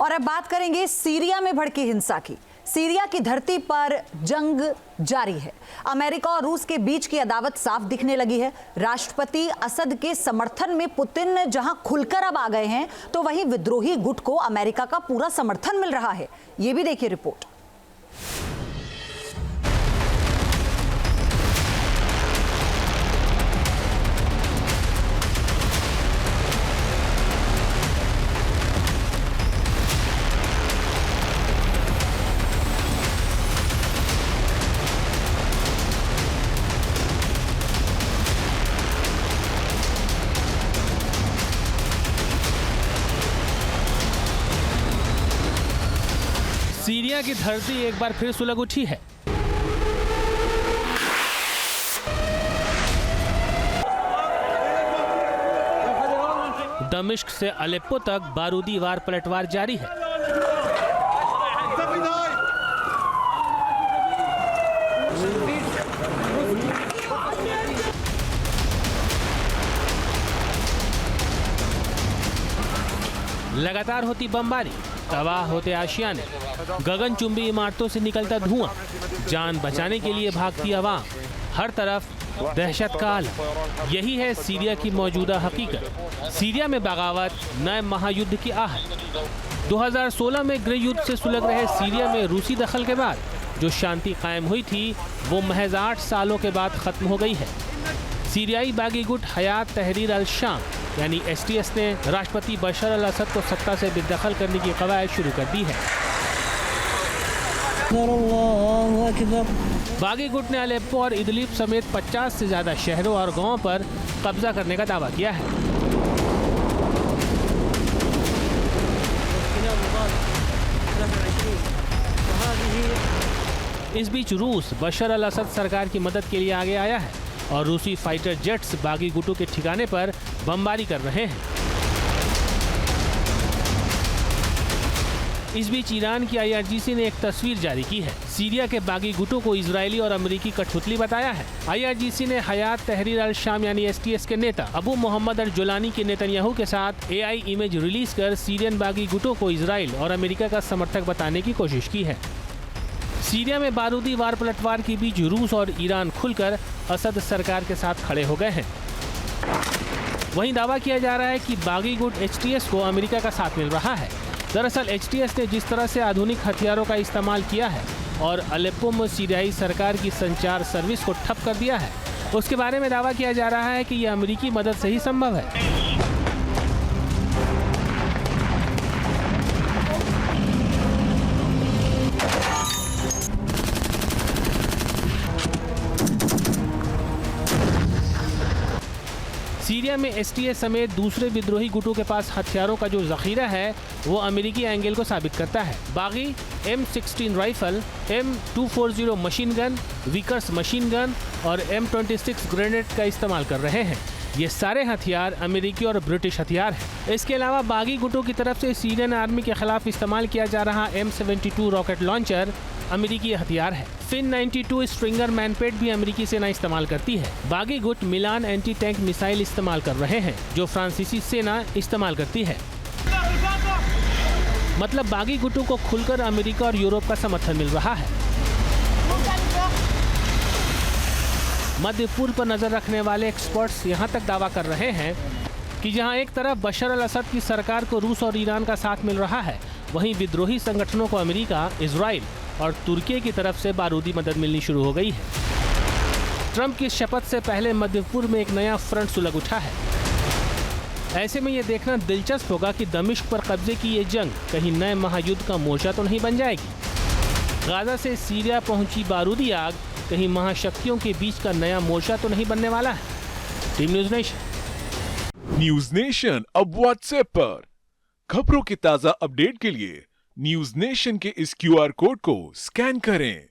और अब बात करेंगे सीरिया में भड़की हिंसा की। सीरिया की धरती पर जंग जारी है। अमेरिका और रूस के बीच की अदावत साफ दिखने लगी है। राष्ट्रपति असद के समर्थन में पुतिन जहां खुलकर अब आ गए हैं, तो वहीं विद्रोही गुट को अमेरिका का पूरा समर्थन मिल रहा है। यह भी देखिए रिपोर्ट। सीरिया की धरती एक बार फिर सुलग उठी है। दमिश्क से अलेप्पो तक बारूदी वार पलटवार जारी है। लगातार होती बमबारी, तबाह होते आशियाने, गगनचुंबी इमारतों से निकलता धुआं, जान बचाने के लिए भागती आवाम, हर तरफ दहशत का आलम। यही है सीरिया की मौजूदा हकीकत। सीरिया में बगावत नए महायुद्ध की आहट। 2016 में गृह युद्ध से सुलग रहे सीरिया में रूसी दखल के बाद जो शांति कायम हुई थी, वो महज 8 सालों के बाद खत्म हो गई है। सीरियाई बागी गुट हयात तहरीर अल शाम यानी STS ने राष्ट्रपति बशर अल असद को सत्ता से बेदखल करने की कवायद शुरू कर दी है। बागी गुट ने अलेप्पो और इदलिब समेत 50 से ज्यादा शहरों और गांवों पर कब्जा करने का दावा किया है। इस बीच रूस बशर अल असद सरकार की मदद के लिए आगे आया है और रूसी फाइटर जेट्स बागी गुटों के ठिकाने पर बमबारी कर रहे हैं। इस बीच ईरान की IRGC ने एक तस्वीर जारी की है। सीरिया के बागी गुटों को इजरायली और अमेरिकी कठपुतली बताया है। IRGC ने हयात तहरीर अल शाम यानी STS के नेता अबू मोहम्मद अल जुलानी के नेतन्याहू के साथ AI इमेज रिलीज कर सीरियन बागी गुटों को इजराइल और अमेरिका का समर्थक बताने की कोशिश की है। सीरिया में बारूदी वार पलटवार के बीच रूस और ईरान खुलकर असद सरकार के साथ खड़े हो गए हैं। वहीं दावा किया जा रहा है कि बागी गुट HTS को अमेरिका का साथ मिल रहा है। दरअसल HTS ने जिस तरह से आधुनिक हथियारों का इस्तेमाल किया है और अलेप्पो में सीरियाई सरकार की संचार सर्विस को ठप कर दिया है, उसके बारे में दावा किया जा रहा है कि यह अमेरिकी मदद से ही संभव है। सीरिया में STS समेत दूसरे विद्रोही गुटों के पास हथियारों का जो जखीरा है, वो अमेरिकी एंगल को साबित करता है। बागी M16 rifle, M240 machine gun, Vickers machine gun और M26 ग्रेनेड का इस्तेमाल कर रहे हैं। ये सारे हथियार अमेरिकी और ब्रिटिश हथियार हैं। इसके अलावा बागी गुटों की तरफ से सीरियन आर्मी के खिलाफ इस्तेमाल किया जा रहा M72 रॉकेट लॉन्चर अमेरिकी हथियार है। फिन 92 स्ट्रिंगर मैनपेट भी अमेरिकी सेना इस्तेमाल करती है। बागी गुट मिलान एंटी टैंक मिसाइल इस्तेमाल कर रहे हैं, जो फ्रांसीसी सेना इस्तेमाल करती है। मतलब बागी गुटों को खुलकर अमेरिका और यूरोप का समर्थन मिल रहा है। मध्य पूर्व पर नजर रखने वाले एक्सपर्ट्स यहाँ तक दावा कर रहे हैं कि जहाँ एक तरफ बशर अल असद की सरकार को रूस और ईरान का साथ मिल रहा है, वहीं विद्रोही संगठनों को अमेरिका, इजराइल और तुर्की की तरफ से बारूदी मदद मिलनी शुरू हो गई है। ट्रंप की शपथ से पहले मध्य पूर्व में एक नया फ्रंट सुलग उठा है। ऐसे में ये देखना दिलचस्प होगा कि दमिश्क पर कब्जे की ये जंग कहीं नए महायुद्ध का मोर्चा तो नहीं बन जाएगी। गाजा से सीरिया पहुंची बारूदी आग कहीं महाशक्तियों के बीच का नया मोर्चा तो नहीं बनने वाला है। Team news nation. News nation अब व्हाट्सएप पर खबरों की ताजा अपडेट के लिए न्यूज़ नेशन के इस QR कोड को स्कैन करें।